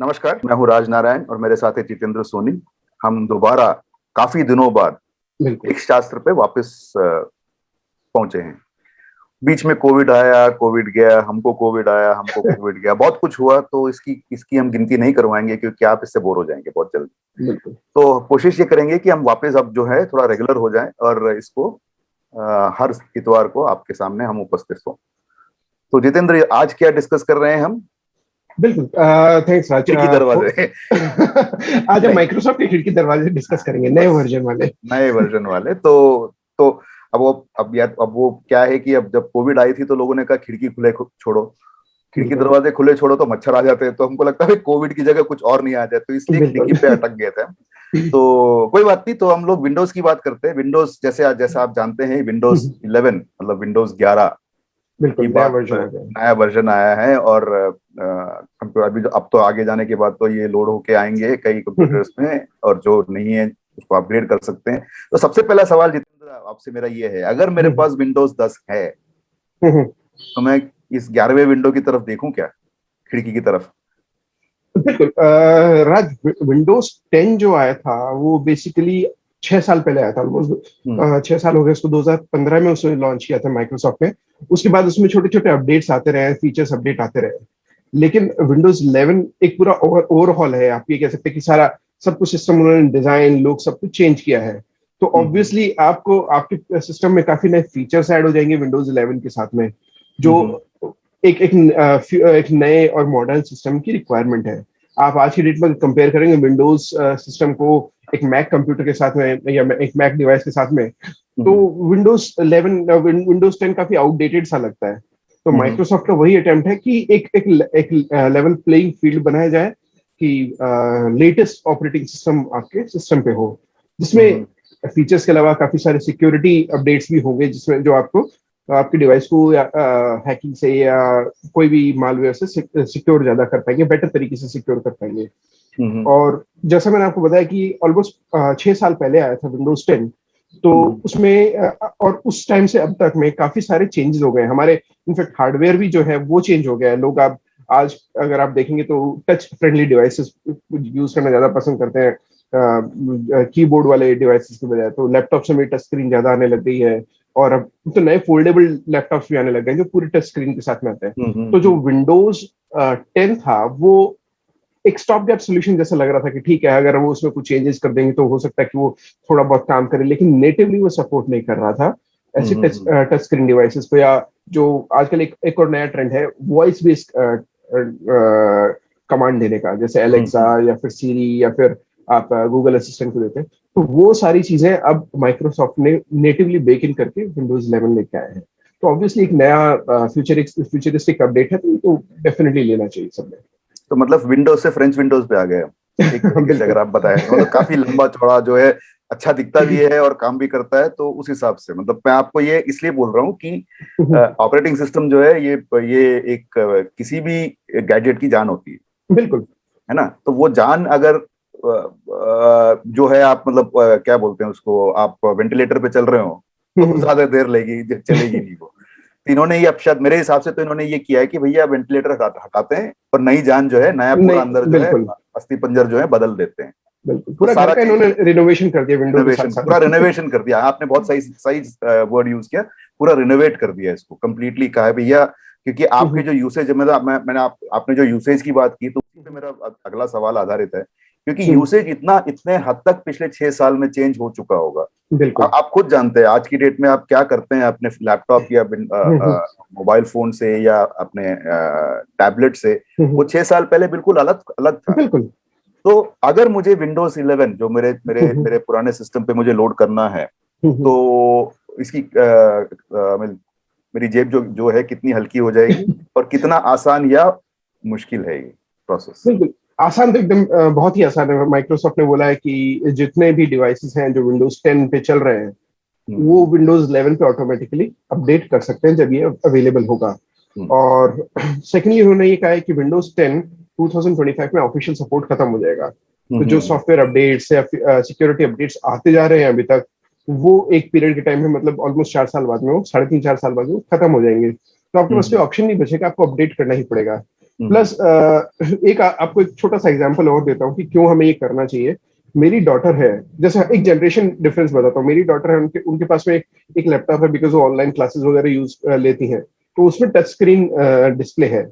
नमस्कार, मैं हूँ राज नारायण और मेरे साथ है जितेंद्र सोनी। हम दोबारा काफी दिनों बाद बिल्कुल। एक शास्त्र पे वापस पहुंचे हैं। बीच में कोविड आया, कोविड गया, हमको कोविड आया, हमको कोविड गया, बहुत कुछ हुआ। तो इसकी इसकी हम गिनती नहीं करवाएंगे क्योंकि आप इससे बोर हो जाएंगे बहुत जल्दी। बिल्कुल। तो कोशिश ये करेंगे कि हम वापस अब जो है थोड़ा रेगुलर हो जाएं और इसको हर इतवार को आपके सामने हम उपस्थित हों। तो जितेंद्र, आज क्या डिस्कस कर रहे हैं हम? बिल्कुल। थैंक्स राज। खिड़की दरवाजे। आज हम नहीं, माइक्रोसॉफ्ट के खिड़की दरवाजे डिस्कस करेंगे, नए बस वर्जन वाले। नए वर्जन वाले। तो अब वो क्या है कि अब जब कोविड आई थी तो लोगों ने कहा खिड़की खुले छोड़ो, खिड़की बिल्कुल। दरवाजे खुले छोड़ो तो मच्छर आ जाते हैं। तो हमको लगता है कोविड की जगह कुछ और नहीं आ जाए, तो इसलिए खिड़की बिल्कुल। पे अटक गए थे। तो कोई बात नहीं, तो हम लोग विंडोज की बात करते हैं। विंडोज जैसे जैसा आप जानते हैं, विंडोज 11 मतलब विंडोज 11 की बिल्कुल नया बात, वर्जन आ गया। नया वर्जन आया है। और अभी अब तो आगे जाने के बाद तो ये लोड होके आएंगे कई कंप्यूटर्स में, और जो नहीं है उसको अपग्रेड कर सकते हैं। तो सबसे पहला सवाल जितेंद्र आपसे मेरा ये है, अगर मेरे पास विंडोज 10 है तो मैं इस 11वें विंडो की तरफ देखूं क्या, खिड़की की तरफ? बिल्कुल। राज, विंडोज 10 जो आया था वो बेसिकली 6 साल पहले आया था हम्म। ऑलमोस्ट। 6 साल हो गए उसको। 2015 में उसे लॉन्च किया था माइक्रोसॉफ्ट ने। उसके बाद उसमें छोटे छोटे अपडेट्स आते रहे, फीचर्स अपडेट आते रहे। लेकिन विंडोज 11 एक पूरा ओवरहॉल है। आप ये कह सकते हैं कि सारा सब कुछ सिस्टम उन्होंने डिजाइन लोग सब कुछ चेंज किया है। तो हम्म। ऑब्वियसली आपको आपके सिस्टम में काफी नए फीचर्स ऐड हो जाएंगे विंडोज 11 के साथ में, जो हम्म। एक नए और मॉडर्न सिस्टम की रिक्वायरमेंट है। आप आज की डेट में कंपेयर करेंगे विंडोज सिस्टम को एक मैक कंप्यूटर के साथ में या एक मैक डिवाइस के साथ में, तो हम्म। विंडोज 11 विंडोज 10 काफी आउटडेटेड सा लगता है। तो हम्म। माइक्रोसॉफ्ट का वही अटेम्प्ट है कि एक लेवल प्लेइंग फील्ड बनाया जाए कि लेटेस्ट ऑपरेटिंग सिस्टम आपके सिस्टम पे हो, जिसमें हम्म। फीचर्स के अलावा काफी सारे सिक्योरिटी अपडेट्स भी होंगे, जिसमें जो आपको आपके डिवाइस को या हैकिंग से या कोई भी मालवेयर से सिक्योर ज्यादा कर पाएंगे, बेटर तरीके से सिक्योर कर पाएंगे। हम्म। और जैसा मैंने आपको बताया कि ऑलमोस्ट 6 साल पहले आया था विंडोज 10। तो हम्म। उसमें और उस टाइम से अब तक में काफी सारे चेंजेस हो गए हमारे। इनफैक्ट हार्डवेयर भी जो है वो चेंज हो गया है। लोग आप आज अगर आप देखेंगे तो टच फ्रेंडली डिवाइसेस यूज करना ज्यादा पसंद करते हैं, कीबोर्ड वाले डिवाइसेस के बजाय। तो लैपटॉप में टच स्क्रीन ज्यादा आने लग गई है। और अब तो नए फोल्डेबल लैपटॉप्स भी आने लग गए हैं जो पूरे टच स्क्रीन के साथ में आते हैं। तो जो विंडोज 10 था वो एक स्टॉप गैप सोल्यूशन जैसा लग रहा था कि ठीक है, अगर वो उसमें कुछ चेंजेस कर देंगे तो हो सकता है कि वो थोड़ा बहुत काम करे, लेकिन नेटिवली वो सपोर्ट नहीं कर रहा था ऐसे टच स्क्रीन डिवाइसेस पे। या जो आजकल एक और नया ट्रेंड है वॉइस बेस्ड कमांड देने का, जैसे एलेक्सा या फिर सीरी या फिर आप गूगल असिस्टेंट को देते हैं। तो वो सारी चीजें अब माइक्रोसॉफ्ट ने नेटिवली बेक इन करके विंडोज 11 लेके आए हैं। तो ऑब्वियसली एक नया फ्यूचरिस्टिक अपडेट है, तो डेफिनेटली लेना चाहिए सबने। तो मतलब विंडोज से फ्रेंच विंडोज पे आ गए हम, एक तरीके से बिल्कुल। अगर आप बताएं तो। मतलब काफी लंबा चौड़ा जो है, अच्छा दिखता भी है और काम भी करता है। तो उस हिसाब से मतलब मैं आपको ये इसलिए बोल रहा हूँ कि ऑपरेटिंग सिस्टम जो है ये एक किसी भी गैजेट की जान होती बिल्कुल। है ना। तो वो जान अगर जो है, आप मतलब क्या बोलते हैं उसको, आप वेंटिलेटर पे चल रहे हो तो ज्यादा देर लेगी, चलेगी नहीं वो। तो इन्होंने ये, अब शायद मेरे हिसाब से तो इन्होंने ये किया है कि भैया वेंटिलेटर हटाते हैं और नई जान जो है, नया पूरा अंदर नहीं, जो है बिल्कुल। अस्थि पंजर जो है बदल देते हैं। बिल्कुल तो पूरा घर सारा का चीज इन्होंने रिनोवेशन कर दिया विंडो के साथ रिनोवेशन, साथ पूरा में। रिनोवेशन कर दिया। आपने बहुत सही सही वर्ड यूज किया, पूरा रिनोवेट कर दिया इसको, कंप्लीटली कहा है भैया। क्योंकि आपके जो यूसेज है, मतलब मैंने आपने जो यूसेज की बात की, तो उसी पे मेरा अगला सवाल आधारित है। क्योंकि यूसेज इतने हद तक पिछले 6 साल में चेंज हो चुका होगा। बिल्कुल। आप खुद जानते हैं आज की डेट में आप क्या करते हैं अपने लैपटॉप या मोबाइल फोन से या अपने टैबलेट से। वो 6 साल पहले बिल्कुल अलग अलग था। बिल्कुल। तो अगर मुझे विंडोज 11 जो मेरे मेरे मेरे पुराने सिस्टम पे मुझे लोड करना है, तो इसकी मेरी जेब जो जो है कितनी हल्की हो जाएगी, और कितना आसान या मुश्किल है ये प्रोसेस? बिल्कुल आसान तो एकदम बहुत ही आसान है। माइक्रोसॉफ्ट ने बोला है कि जितने भी डिवाइसेस हैं जो विंडोज 10 पे चल रहे हैं वो हम्म। विंडोज 11 पे ऑटोमेटिकली अपडेट कर सकते हैं जब ये अवेलेबल होगा। हम्म। और सेकेंडली उन्होंने ये कहा है कि विंडोज 10 2025 में ऑफिशियल सपोर्ट खत्म हो जाएगा। तो जो हम्म। सॉफ्टवेयर अपडेट्स या सिक्योरिटी अपडेट्स आते जा रहे हैं अभी तक, वो एक पीरियड के टाइम में, मतलब ऑलमोस्ट 4 साल बाद में, वो 3.5 4 साल बाद में वो खत्म हो जाएंगे। तो आपके पास कोई हम्म। ऑप्शन नहीं बचेगा, आपको अपडेट करना ही पड़ेगा। प्लस आपको एक छोटा सा एग्जांपल और देता हूँ कि क्यों हमें ये करना चाहिए। मेरी डॉटर है, जैसे एक जनरेशन डिफरेंस बताता हूँ। मेरी डॉटर है, उनके उनके पास में एक लैपटॉप है, बिकॉज वो ऑनलाइन क्लासेस वगैरह यूज लेती हैं, तो उसमें टच स्क्रीन डिस्प्ले है।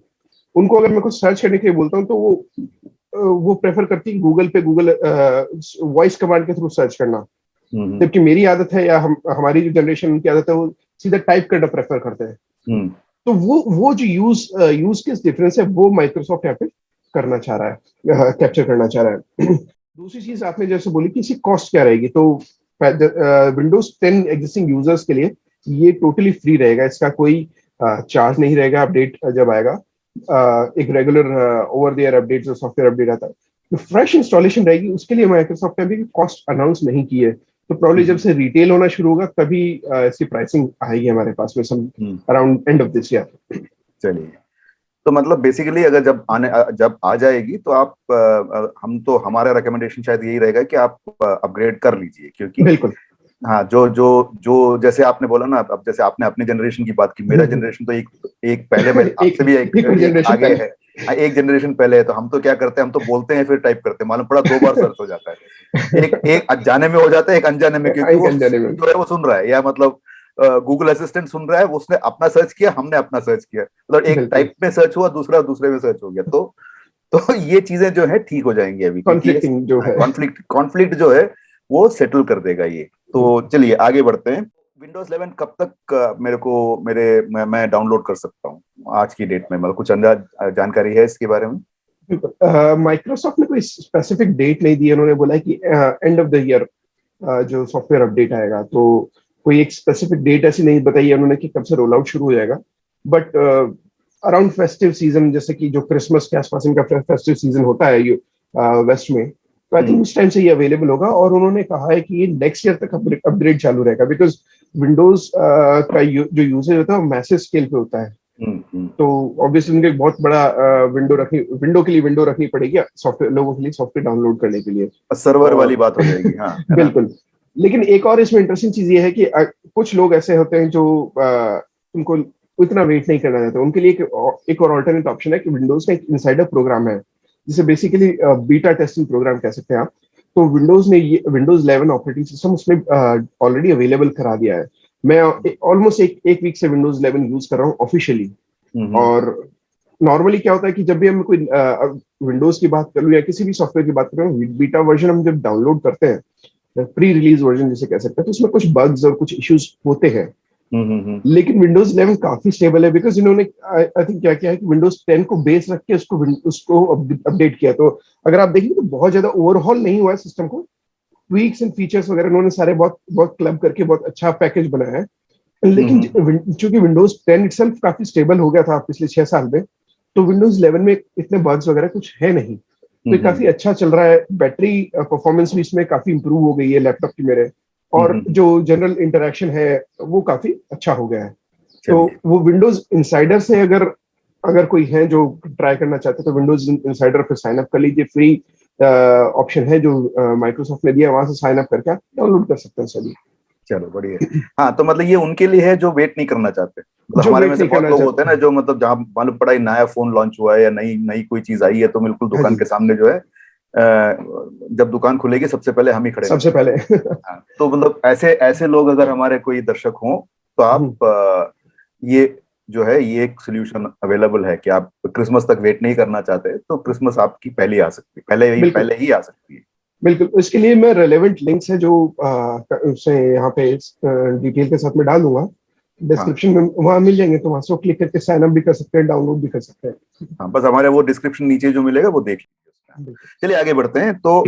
उनको अगर मैं कुछ सर्च करने के लिए बोलता हूँ तो वो प्रेफर करती है गूगल पे, गूगल वॉइस कमांड के थ्रू सर्च करना। जबकि मेरी आदत है, या हमारी जो जनरेशन उनकी आदत है, वो सीधा टाइप करना प्रेफर करते हैं। तो वो जो यूज केस डिफरेंस है, वो माइक्रोसॉफ्ट यहाँ पे करना चाह रहा है, कैप्चर करना चाह रहा है। दूसरी चीज आपने जैसे बोली कि इसकी कॉस्ट क्या रहेगी, तो विंडोज 10 एग्जिस्टिंग यूजर्स के लिए ये टोटली फ्री रहेगा। इसका कोई चार्ज नहीं रहेगा अपडेट जब आएगा। एक regular over the air update, जो सॉफ्टवेयर अपडेट आता है, तो फ्रेश इंस्टॉलेशन रहेगी। उसके लिए माइक्रोसॉफ्ट ने अभी कॉस्ट अनाउंस नहीं की है। तो प्रॉब्ली जब से रिटेल होना शुरू होगा तभी इसकी प्राइसिंग आएगी हमारे पास में, some around end of this year. चलिए, तो मतलब बेसिकली अगर जब आ जाएगी तो आप हम तो हमारा रिकमेंडेशन शायद यही रहेगा कि आप अपग्रेड कर लीजिए, क्योंकि बिल्कुल। हाँ, जो जैसे आपने बोला ना, अब जैसे आपने अपनी जनरेशन की बात की, मेरा जनरेशन तो एक पहले मेरे आपसे भी एक आगे है, एक जनरेशन पहले है। तो हम तो क्या करते हैं, हम तो बोलते हैं फिर टाइप करते हैं, मालूम पड़ा 2 बार सर्च हो जाता है। एक अनजाने में हो जाता है, एक अनजाने में, क्योंकि वो जो है वो सुन रहा है, या मतलब गूगल असिस्टेंट सुन रहा है, उसने अपना सर्च किया, हमने अपना सर्च किया, मतलब एक टाइप में सर्च हुआ, दूसरा दूसरे में सर्च हो गया। तो ये चीजें जो है ठीक हो जाएंगी अभी, कॉन्फ्लिक्टिंग जो है, कॉन्फ्लिक्ट जो है वो सेटल कर देगा ये। तो चलिए आगे बढ़ते हैं। विंडोज 11 कब तक मैं डाउनलोड कर सकता हूँ आज की डेट में, मतलब कुछ जानकारी है इसके बारे में? माइक्रोसॉफ्ट ने कोई स्पेसिफिक डेट नहीं दी है। उन्होंने बोला है कि एंड ऑफ द ईयर जो सॉफ्टवेयर अपडेट आएगा, तो कोई एक स्पेसिफिक डेट ऐसी नहीं बताई है उन्होंने कि कब से रोल आउट शुरू हो जाएगा। बट अराउंड फेस्टिव सीजन, जैसे कि जो क्रिसमस के आसपास इनका फेस्टिव सीजन होता है वेस्ट में, तो आई थिंक उस टाइम से ये अवेलेबल होगा। और उन्होंने कहा है कि ये नेक्स्ट ईयर तक अपग्रेड चालू रहेगा, बिकॉज विंडोज का जो यूसेज होता है वो मैसिव स्केल पे होता है। तो ऑब्वियसली उनके बहुत बड़ा विंडो के लिए विंडो रखनी पड़ेगी सॉफ्टवेयर लोगों के लिए, सॉफ्टवेयर डाउनलोड करने के लिए, सर्वर वाली बात हो जाएगी। हाँ, बिल्कुल। लेकिन एक और इसमें इंटरेस्टिंग चीज ये है कि कुछ लोग ऐसे होते हैं जो उनको इतना वेट नहीं करना चाहते। उनके लिए एक और अल्टरनेट ऑप्शन है कि विंडोज का एक इनसाइडर प्रोग्राम है, जिसे बेसिकली बीटा टेस्टिंग प्रोग्राम कह सकते हैं आप। तो विंडोज ने ये विंडोज 11 ऑपरेटिंग सिस्टम उसमें ऑलरेडी अवेलेबल करा दिया है। मैं ऑलमोस्ट एक वीक से विंडोज 11 यूज कर रहा हूँ ऑफिशियली। और नॉर्मली क्या होता है कि जब भी हम कोई विंडोज की बात कर लूँ या किसी भी सॉफ्टवेयर की बात कर रहे हैं, बीटा वर्जन हम जब डाउनलोड करते हैं, प्री रिलीज वर्जन जिसे कह सकते हैं, तो उसमें कुछ बग्स और कुछ इश्यूज होते हैं। लेकिन विंडोज 11 काफी स्टेबल है, बिकॉज इन्होंने आई थिंक क्या किया है कि विंडोज 10 को बेस रख के उसको अपडेट किया। तो अगर आप देखेंगे तो बहुत ज्यादा ओवरहॉल नहीं हुआ है सिस्टम को। ट्वीक्स एंड फीचर्स वगैरह उन्होंने सारे बहुत बहुत क्लब करके बहुत अच्छा पैकेज बनाया है। लेकिन चूंकि विंडोज 10 इटसेल्फ काफी स्टेबल हो गया था पिछले 6 साल में, तो विंडोज 11 में इतने बग्स वगैरह कुछ है नहीं। तो काफी अच्छा चल रहा है। बैटरी परफॉर्मेंस भी इसमें काफी इंप्रूव हो गई है लैपटॉप की मेरे, और जो जनरल इंटरेक्शन है वो काफी अच्छा हो गया है। तो वो विंडोज इनसाइडर से अगर कोई है जो ट्राई करना चाहते तो विंडोज इनसाइडर पे साइन अप कर लीजिए। फ्री ऑप्शन है जो माइक्रोसॉफ्ट ने दिया, वहां से साइन अप करके आप डाउनलोड कर सकते हैं सभी। चलो बढ़िया। हाँ, तो मतलब ये उनके लिए है जो वेट नहीं करना चाहते। मतलब हमारे में से बहुत लोग होते हैं ना, जो मतलब जहाँ मालूम पड़ा नया फोन लॉन्च हुआ है या नई कोई चीज आई है, तो बिल्कुल दुकान के सामने जो है, जब दुकान खुलेगी सबसे पहले हम ही खड़े, सबसे पहले। तो मतलब ऐसे लोग अगर हमारे कोई दर्शक हों तो आप ये जो है ये एक सोल्यूशन अवेलेबल है कि आप क्रिसमस तक वेट नहीं करना चाहते, तो क्रिसमस आपकी पहले ही आ सकती है, पहले ही आ सकती है। बिल्कुल। इसके लिए मैं रेलेवेंट लिंक्स है जो उसे यहाँ पे डिटेल के साथ में डाल दूंगा डिस्क्रिप्शन में, वहां मिल जाएंगे। तो वहां से क्लिक करके साइन अप भी कर सकते हैं, डाउनलोड भी कर सकते हैं। हाँ, बस हमारे वो डिस्क्रिप्शन नीचे जो मिलेगा वो देख लीजिए। चलिए आगे बढ़ते हैं। तो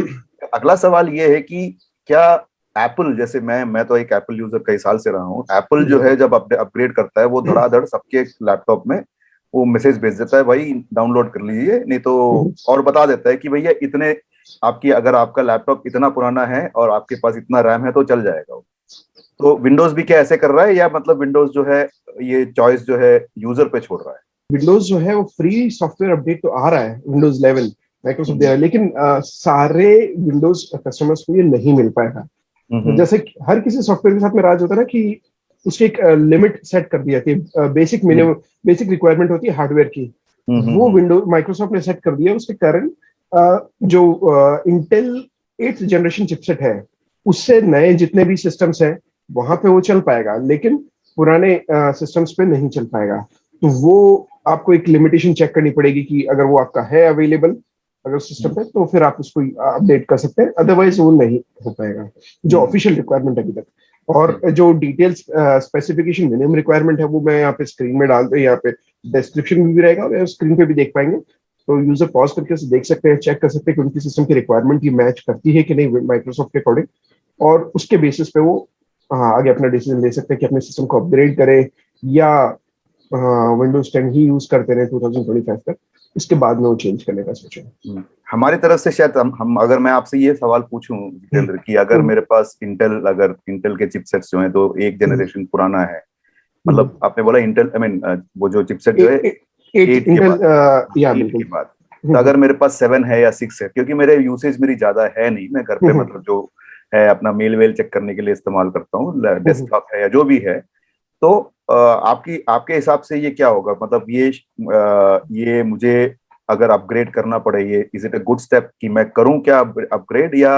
अगला सवाल ये है कि क्या एप्पल, जैसे मैं तो एक एप्पल यूजर कई साल से रहा हूँ, एप्पल जो है जब अपग्रेड करता है वो धड़ाधड़ सबके लैपटॉप में वो मैसेज भेज देता है, भाई डाउनलोड कर लीजिए, नहीं तो, और बता देता है कि भैया इतने अगर आपका लैपटॉप इतना पुराना है और आपके पास इतना रैम है तो चल जाएगा। तो विंडोज भी क्या ऐसे कर रहा है, या मतलब विंडोज जो है ये चॉइस जो है यूजर पे छोड़ रहा है? विंडोज जो है वो फ्री सॉफ्टवेयर अपडेट तो आ रहा है विंडोज 11 माइक्रोसॉफ्ट दे रहा है, लेकिन सारे विंडोज कस्टमर्स को ये नहीं मिल पाएगा। जैसे हर किसी सॉफ्टवेयर के साथ में राज होता है ना कि उसकी एक लिमिट सेट कर दी जाती है, बेसिक रिक्वायरमेंट होती है हार्डवेयर की। वो विंडो माइक्रोसॉफ्ट ने सेट कर दिया। उसके कारण जो इंटेल 8th जनरेशन चिपसेट है उससे नए जितने भी सिस्टम्स हैं वहां पे वो चल पाएगा, लेकिन पुराने सिस्टम्स पे नहीं चल पाएगा। तो वो आपको एक लिमिटेशन चेक करनी पड़ेगी कि अगर वो आपका है अवेलेबल अगर सिस्टम पे तो फिर आप उसको अपडेट कर सकते हैं, अदरवाइज वो नहीं हो पाएगा जो ऑफिशियल रिक्वायरमेंट है अभी तक। और जो डिटेल्स स्पेसिफिकेशन मिनिमम रिक्वायरमेंट है वो मैं यहाँ पे स्क्रीन में डाल दूं, यहाँ पे डिस्क्रिप्शन में भी रहेगा और स्क्रीन पे भी देख पाएंगे। तो यूजर पॉज करके उसे देख सकते हैं, चेक कर सकते हैं कि उनकी सिस्टम की रिक्वायरमेंट ये मैच करती है कि नहीं माइक्रोसॉफ्ट के अकॉर्डिंग, और उसके बेसिस पे वो आगे अपना डिसीजन ले सकते हैं कि अपने सिस्टम को अपग्रेड करें या विंडोज 10 ही यूज करते रहे 2025 तक, इसके बाद में वो चेंज करने का सोचें। हमारी तरफ से शायद हम अगर मैं आपसे ये सवाल पूछूं जितेंद्र कि अगर मेरे पास इंटेल के चिपसेट्स जो हैं तो एक जनरेशन पुराना है, मतलब आपने बोला इंटेल आई मीन वो जो चिपसेट जो है 8 के बाद, तो अगर मेरे पास 7 है या 6 है, क्योंकि मेरे यूसेज मेरी ज्यादा है नहीं, मैं घर पे मतलब जो है अपना मेल वेल चेक करने के लिए इस्तेमाल करता हूँ, डेस्कटॉप है या जो भी है, तो आपके हिसाब से ये क्या होगा, मतलब ये मुझे अगर अपग्रेड करना पड़े, ये is it a good step कि मैं करूं क्या अपग्रेड या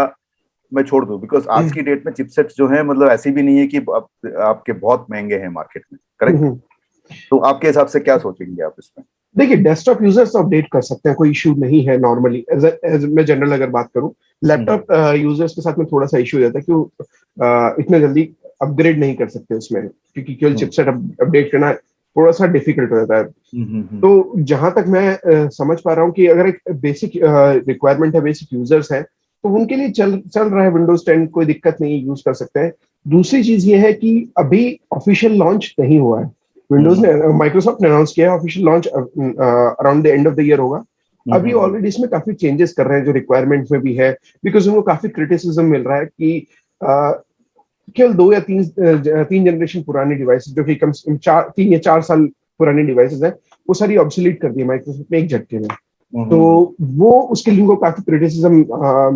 मैं छोड़ दूं? बिकॉज आज की डेट में चिपसेट्स जो है मतलब ऐसी भी नहीं है कि आपके बहुत महंगे हैं मार्केट में, करेक्ट? तो आपके हिसाब से क्या सोचेंगे आप इसमें? देखिए, डेस्कटॉप यूजर्स तो अपडेट कर सकते हैं, कोई इशू नहीं है नॉर्मली। एज मैं जनरल अगर बात करूं, लैपटॉप यूजर्स के साथ में थोड़ा सा इशू हो जाता है कि इतने जल्दी अपग्रेड नहीं कर सकते उसमें, क्योंकि केवल चिपसेट अपडेट करना थोड़ा सा डिफिकल्ट हो जाता है। तो जहां तक मैं समझ पा रहा हूँ कि अगर एक बेसिक रिक्वायरमेंट है, बेसिक यूजर्स है, तो उनके लिए चल रहा है विंडोज 10, कोई दिक्कत नहीं है, यूज कर सकते हैं। दूसरी चीज ये है कि अभी ऑफिशियल लॉन्च नहीं हुआ है। विंडोज ने माइक्रोसॉफ्ट ने अनाउंस किया है official launch around the end of the year होगा। अभी ऑलरेडी इसमें काफी चेंजेस कर रहे हैं जो रिक्वायरमेंट में भी है, बिकॉज उनको काफी क्रिटिसिज्म मिल रहा है कि केवल 2 या 3 जनरेशन पुरानी डिवाइसेस जो कि कम 3 या 4 साल पुरानी डिवाइसेस हैं, वो सारी ऑब्सोलीट कर दी माइक्रोसॉफ्ट ने एक झटके में। तो वो उसके लिए उनको काफी क्रिटिसिज्म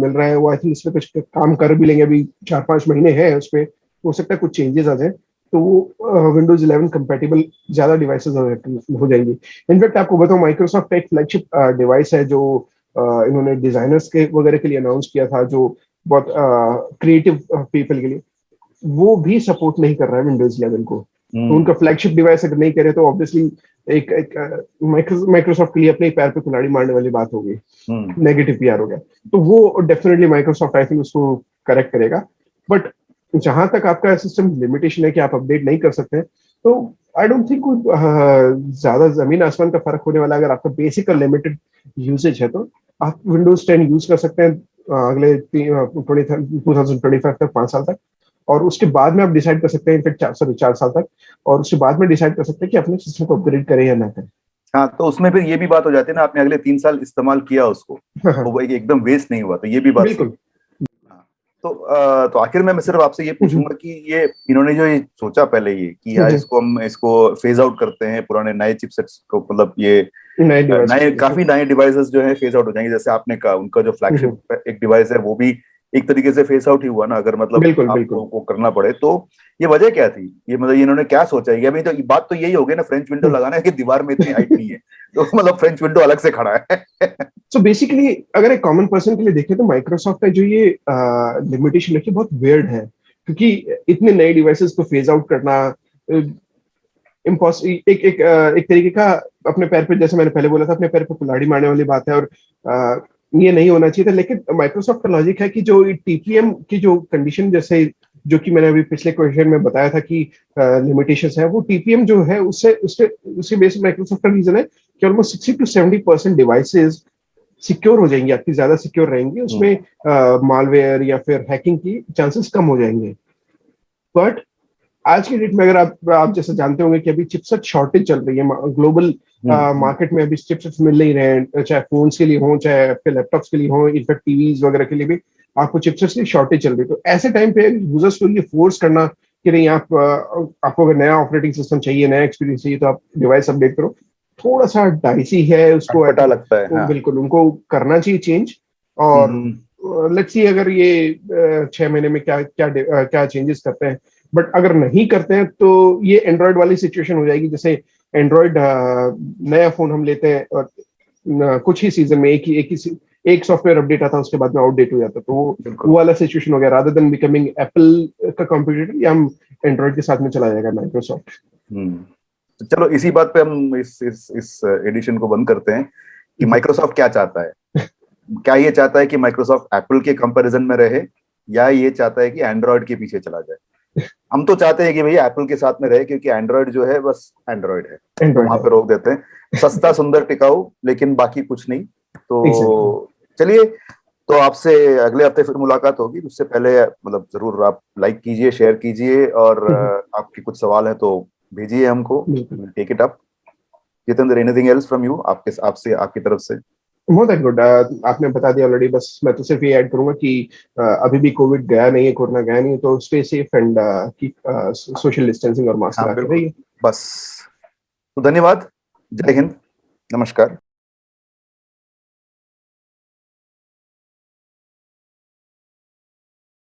मिल रहा है। वो आई थिंक इसमें कुछ काम कर भी लेंगे, अभी 4-5 महीने हैं उसमें, हो सकता है कुछ चेंजेस आ जाए तो वो विंडोज 11 कंपेटेबल ज्यादा डिवाइसेस हो जाएंगी। इनफैक्ट आपको बताऊं, माइक्रोसॉफ्ट एक फ्लैगशिप डिवाइस है जो इन्होंने डिजाइनर्स के वगैरह के लिए अनाउंस किया था, जो बहुत क्रिएटिव पीपल के लिए, वो भी सपोर्ट नहीं कर रहा है विंडोज 11 को। तो उनका फ्लैगशिप डिवाइस अगर नहीं करे तो ऑब्वियसली एक माइक्रोसॉफ्ट के लिए अपने पैर पे कुल्हाड़ी मारने वाली बात होगी, नेगेटिव पीआर हो गया। तो वो डेफिनेटली माइक्रोसॉफ्ट आई थिंक उसको करेक्ट करेगा। बट जहां तक आपका सिस्टम लिमिटेशन है कि आप अपडेट नहीं कर सकते, तो आई डोंट थिंक ज्यादा जमीन आसमान का फर्क होने वाला। अगर आपका बेसिक और लिमिटेड यूसेज है तो आप विंडोज 10 यूज कर सकते हैं अगले 2025 तक, 5 साल तक, और उसके बाद में आप डिसाइड कर सकते हैं, इनफैक्ट 4 साल तक, और उसके बाद में डिसाइड कर सकते हैं कि अपने सिस्टम को अपग्रेड करें या ना करें। हाँ, तो उसमें फिर ये भी बात हो जाती है ना, आपने अगले 3 साल इस्तेमाल किया उसको, तो वो एकदम वेस्ट नहीं हुआ, तो ये भी बात बिल्कुल। तो आखिर में मैं सिर्फ आपसे ये पूछूंगा कि ये इन्होंने जो ये सोचा पहले ये कि यार इसको फेज आउट करते हैं, पुराने नए चिपसेट्स को, मतलब ये काफी नए डिवाइसेस जो है फेज आउट हो जाएंगे, जैसे आपने कहा उनका जो फ्लैगशिप एक डिवाइस है वो भी एक तरीके से फेस आउट ही हुआ ना, अगर मतलब आपको को करना पड़े तो। ये वजह क्या थी, ये मतलब इन्होंने क्या सोचा है? अभी तो बात तो यही हो गई ना, फ्रेंच विंडो लगाना है कि दीवार में इतनी हाइट नहीं है, तो मतलब फ्रेंच विंडो अलग से खड़ा है। सो बेसिकली अगर एक कॉमन पर्सन के लिए देखें तो माइक्रोसॉफ्ट का जो ये लिमिटेशन रखी बहुत वियर्ड है, क्योंकि इतने नए डिवाइसेस को फेज आउट करना एक तरीके का अपने पैर पे, जैसे मैंने पहले बोला था, अपने पैर पे कुल्हाड़ी मारने वाली बात है, और ये नहीं होना चाहिए था। लेकिन माइक्रोसॉफ्ट का लॉजिक है कि जो टीपीएम की जो कंडीशन, जैसे जो कि मैंने अभी पिछले क्वेश्चन में बताया था कि लिमिटेशंस है, वो टीपीएम जो है उससे बेसिक माइक्रोसॉफ्ट का रीजन है कि ऑलमोस्ट 60 to 70% डिवाइसेस सिक्योर हो जाएंगी, आपकी ज्यादा सिक्योर रहेंगी, उसमें मालवेयर या फिर हैकिंग की चांसेस कम हो जाएंगे। बट आज की डेट में अगर आप जैसे जानते होंगे कि अभी चिपसेट शॉर्टेज चल रही है ग्लोबल मार्केट में, अभी चिपसेट्स मिल नहीं रहे हैं, चाहे फोन्स के लिए हो, चाहे आपके लैपटॉप्स के लिए हो, इनफैक्ट टीवीज वगैरह के लिए भी आपको चिपसेट्स की शॉर्टेज चल रही है। तो ऐसे टाइम पे यूजर्स को ये फोर्स करना कि नहीं, आपको अगर नया ऑपरेटिंग सिस्टम चाहिए, नया एक्सपीरियंस चाहिए, तो आप डिवाइस अपडेट करो, थोड़ा सा डाइसी है उसको, पता लगता है। हाँ। बिल्कुल उनको करना चाहिए चेंज। और लेट्स सी अगर ये 6 महीने में क्या चेंजेस करते हैं। बट अगर नहीं करते हैं तो ये एंड्रॉइड वाली सिचुएशन हो जाएगी, जैसे एंड्रॉइड नया फोन हम लेते हैं और कुछ ही सीजन में एक सॉफ्टवेयर अपडेट आता है, उसके बाद में आउटडेट हो जाता है, तो वो वाला सिचुएशन हो गया। रादर देन बिकमिंग एप्पल का कॉम्पिटिटर, या हम एंड्रॉइड के साथ में चला जाएगा माइक्रोसॉफ्ट। तो चलो इसी बात पे हम इस एडिशन को बंद करते हैं कि माइक्रोसॉफ्ट क्या चाहता है। क्या ये चाहता है कि माइक्रोसॉफ्ट एप्पल के कंपैरिजन में रहे, या ये चाहता है कि एंड्रॉइड के पीछे चला जाए? हम तो चाहते हैं कि भैया एप्पल के साथ में रहे, क्योंकि एंड्रॉइड जो है बस एंड्रॉइड है, तो वहां पे रोक देते हैं। सस्ता सुंदर टिकाऊ, लेकिन बाकी कुछ नहीं। तो चलिए, तो आपसे अगले हफ्ते फिर मुलाकात होगी। उससे पहले मतलब जरूर आप लाइक कीजिए, शेयर कीजिए, और आपके कुछ सवाल है तो भेजिए हमको, take it up. Jitendra, anything else from you, आपकी तरफ से? मोर दैट गुड, आपने बता दिया ऑलरेडी। बस मैं तो सिर्फ ये ऐड करूंगा कि अभी भी कोविड गया नहीं है, कोरोना गया नहीं है, तो stay safe and keep social distancing और मास्क लगा के रहिए। बस, तो धन्यवाद, जय हिंद, नमस्कार।